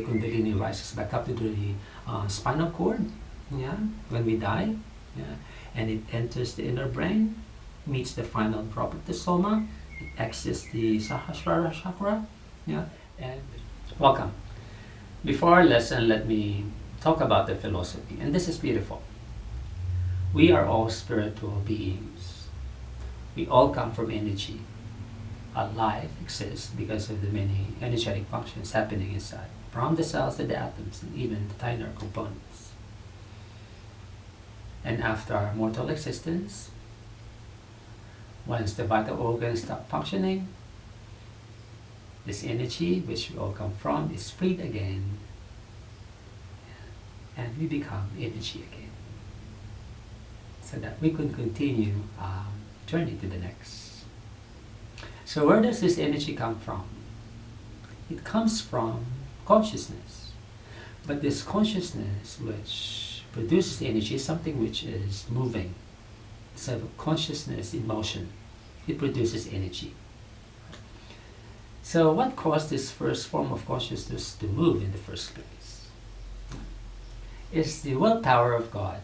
Kundalini rises back up to the spinal cord, yeah, when we die, yeah, and it enters the inner brain, meets the final drop of the soma, it exits the Sahasrara chakra, yeah, and welcome. Before our lesson, let me talk about the philosophy, and this is beautiful. We are all spiritual beings. We all come from energy. Our life exists because of the many energetic functions happening inside, from the cells to the atoms and even the tinier components. And after our mortal existence, once the vital organs stop functioning, this energy which we all come from is freed again, and we become energy again, so that we can continue our journey to the next. So where does this energy come from? It comes from consciousness. But this consciousness which produces energy is something which is moving. So consciousness in motion, it produces energy. So what caused this first form of consciousness to move in the first place? It's the willpower of God.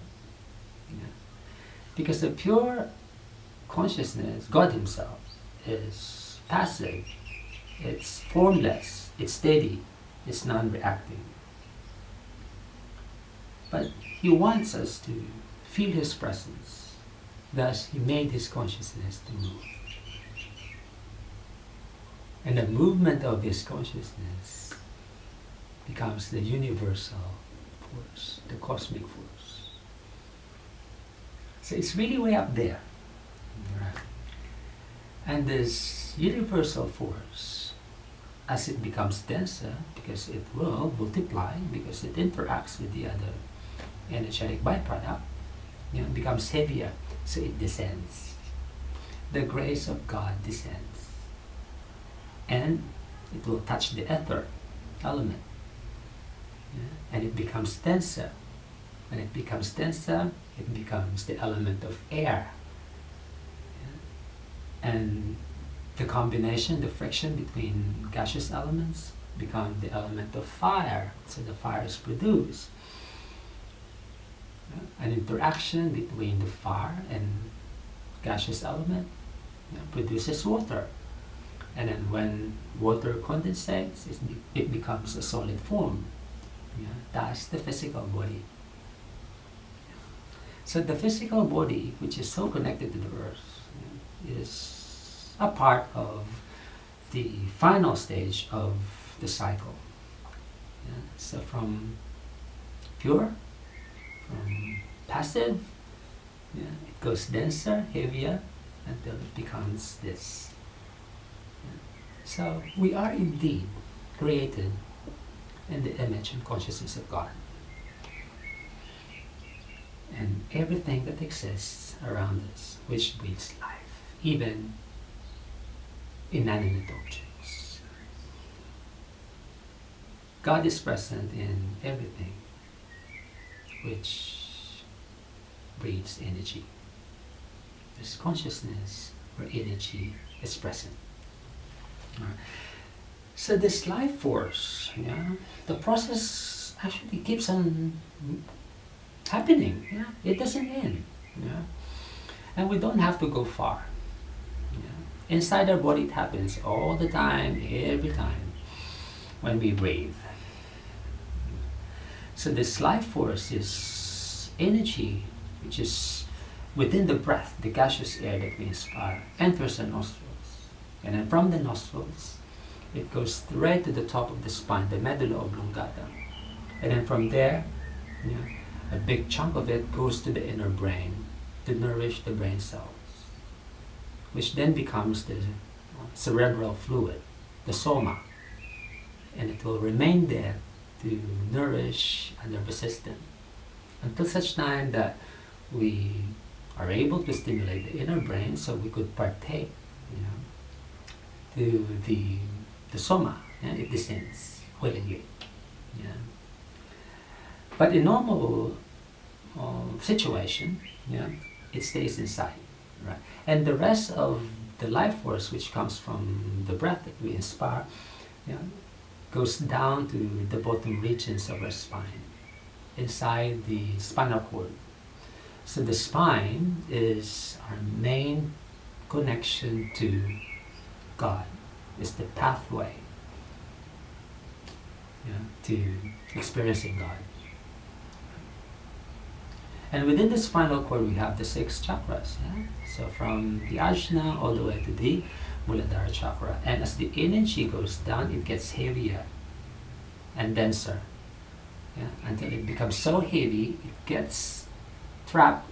Because the pure consciousness, God Himself, is passive, it's formless, it's steady, it's non-reacting. But He wants us to feel His presence. Thus, He made His consciousness to move. And the movement of His consciousness becomes the universal force, the cosmic force. So it's really way up there. Right? And this universal force, as it becomes denser, because it will multiply, because it interacts with the other energetic byproduct, it becomes heavier, so it descends. The grace of God descends. And it will touch the ether element. And it becomes denser. When it becomes denser, it becomes the element of air. And the combination, the friction between gaseous elements become the element of fire. So the fire is produced. An interaction between the fire and gaseous element produces water. And then when water condensates, it becomes a solid form. That's the physical body. So the physical body, which is so connected to the earth, is a part of the final stage of the cycle. So from pure, from passive, it goes denser, heavier, until it becomes this. So we are indeed created in the image and consciousness of God. And everything that exists around us, which breathes life, even inanimate objects. God is present in everything which breathes energy. There's consciousness where energy is present. So this life force, the process actually keeps on happening. It doesn't end. And we don't have to go far. Inside our body it happens all the time, every time, when we breathe. So this life force is energy which is within the breath, the gaseous air that we inspire, enters the nostrils. And then from the nostrils, it goes straight to the top of the spine, the medulla oblongata. And then from there, a big chunk of it goes to the inner brain to nourish the brain cells, which then becomes the cerebral fluid, the soma. And it will remain there to nourish a nervous system until such time that we are able to stimulate the inner brain so we could partake to the soma. It descends willingly. But in normal situation, it stays inside, right? And the rest of the life force which comes from the breath that we inspire, goes down to the bottom regions of our spine, inside the spinal cord. So the spine is our main connection to God. It's the pathway, to experiencing God. And within the spinal cord, we have the 6 chakras. So from the Ajna all the way to the Muladhara chakra. And as the energy goes down, it gets heavier and denser, until it becomes so heavy, it gets trapped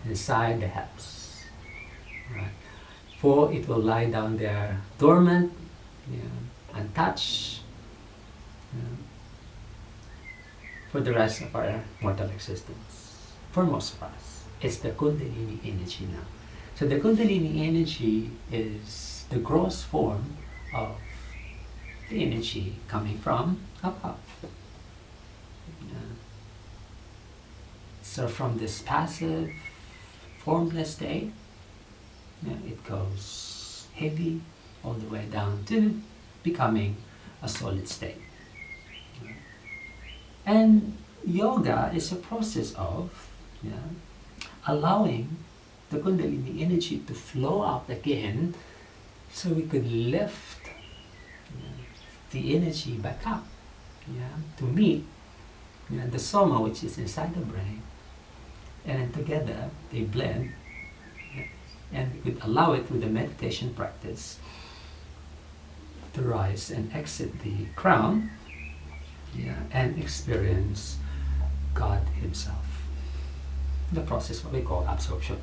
inside the hips. Right? For it will lie down there dormant, untouched, for the rest of our mortal existence. For most of us, it's the Kundalini energy now. So the Kundalini energy is the gross form of the energy coming from above. So from this passive, formless state, it goes heavy all the way down to becoming a solid state. And yoga is a process of allowing the Kundalini energy to flow out again, so we could lift the energy back up, to meet the soma, which is inside the brain, and then together they blend, and we could allow it with the meditation practice to rise and exit the crown, and experience God Himself. The process, what we call absorption.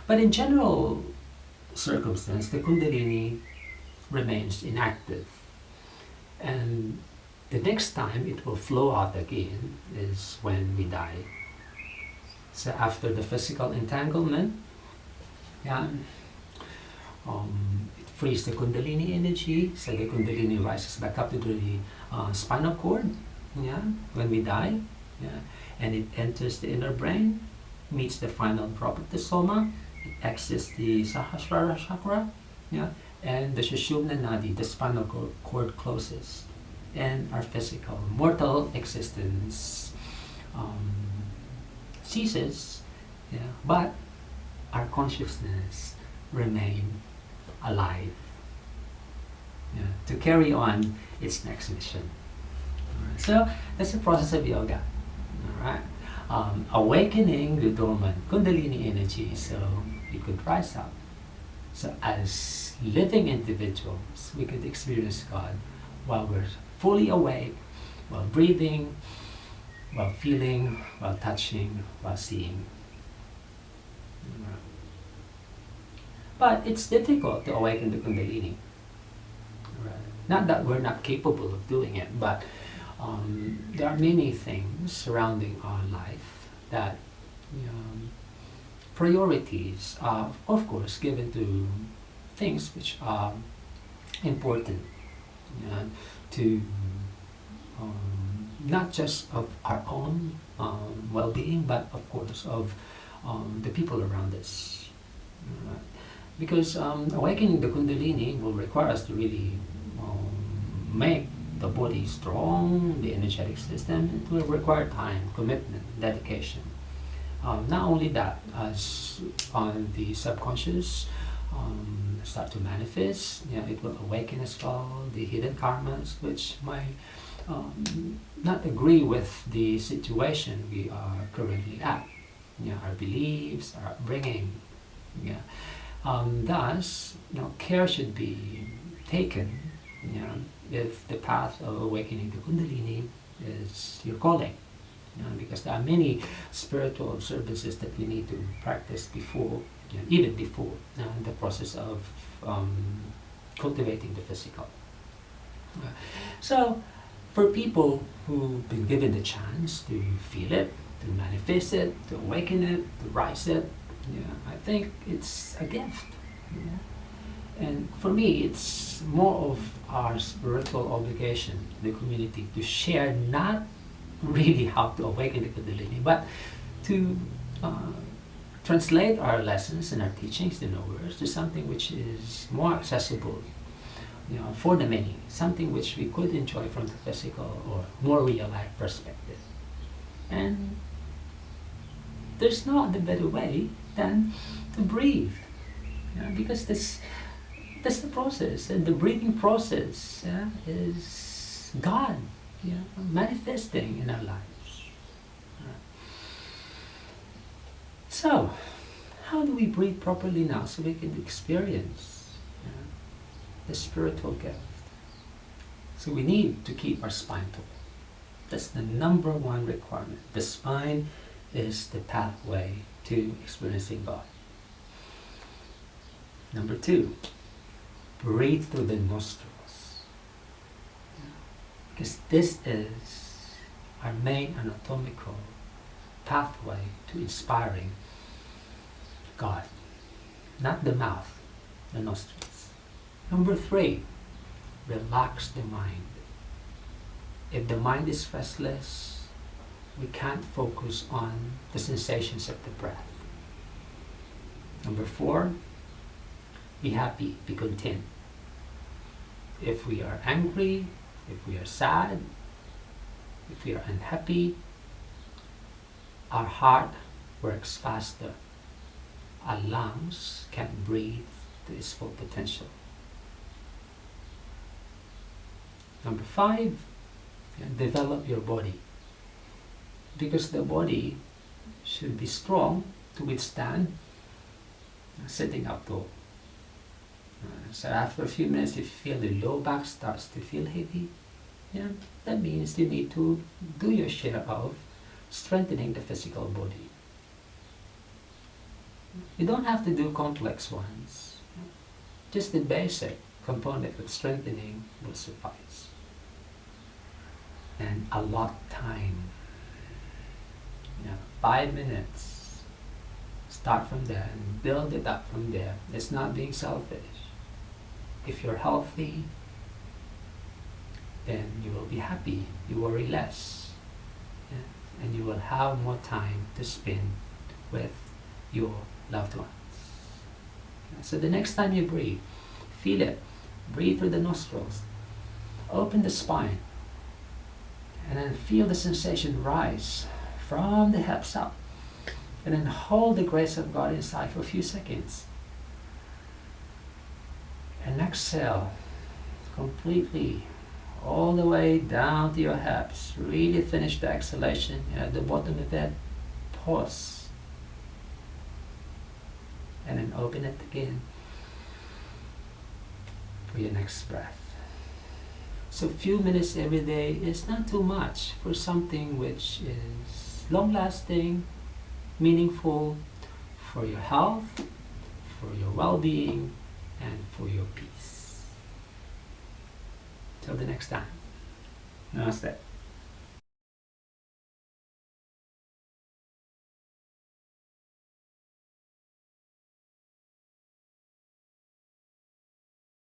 But in general circumstance, the Kundalini remains inactive, and the next time it will flow out again is when we die. So after the physical entanglement, it frees the Kundalini energy, so the Kundalini rises back up to the spinal cord, when we die, and it enters the inner brain, meets the final drop of the soma, it exits the Sahasrara chakra, and the Sushumna Nadi, the spinal cord closes, and our physical mortal existence ceases, but our consciousness remain alive, to carry on its next mission. So that's the process of yoga. Awakening the dormant Kundalini energy so it could rise up. So as living individuals, we could experience God while we're fully awake, while breathing, while feeling, while touching, while seeing. But it's difficult to awaken the Kundalini. Not that we're not capable of doing it, but there are many things surrounding our life that priorities are, of course, given to things which are important to not just of our own well-being, but of course of the people around us. Because awakening the Kundalini will require us to really make the body strong, the energetic system. It will require time, commitment, dedication. Not only that, as on the subconscious start to manifest, it will awaken as well the hidden karmas, which might not agree with the situation we are currently at. Our beliefs, our upbringing. Thus, care should be taken. If the path of awakening the Kundalini is your calling, because there are many spiritual observances that we need to practice before, even before the process of cultivating the physical. So, for people who've been given the chance to feel it, to manifest it, to awaken it, to rise it, I think it's a gift. And for me, it's more of our spiritual obligation to the community to share not really how to awaken the Kundalini, but to translate our lessons and our teachings, the knowers, to something which is more accessible for the many, something which we could enjoy from the physical or more real life perspective. And there's no other better way than to breathe, because that's the process, and the breathing process is God, manifesting in our lives. So, how do we breathe properly now so we can experience the spiritual gift? So we need to keep our spine taut. That's the number one requirement. The spine is the pathway to experiencing God. Number two, breathe through the nostrils. Because this is our main anatomical pathway to inspiring God. Not the mouth, the nostrils. Number three, relax the mind. If the mind is restless, we can't focus on the sensations of the breath. Number four, be happy, be content. If we are angry, if we are sad, if we are unhappy, our heart works faster. Our lungs can't breathe to its full potential. Number five, develop your body. Because the body should be strong to withstand sitting up tall. So after a few minutes, if you feel the low back starts to feel heavy, that means you need to do your share of strengthening the physical body. You don't have to do complex ones. Just the basic component of strengthening will suffice. And allot time. 5 minutes. Start from there and build it up from there. It's not being selfish. If you're healthy, then you will be happy. You worry less. And you will have more time to spend with your loved ones. So the next time you breathe, feel it. Breathe through the nostrils. Open the spine. And then feel the sensation rise from the hips up. And then hold the grace of God inside for a few seconds. And exhale completely all the way down to your hips. Really finish the exhalation. And at the bottom of it, pause. And then open it again for your next breath. So a few minutes every day is not too much for something which is long-lasting, meaningful for your health, for your well-being, and for your peace. Till the next time. Namaste.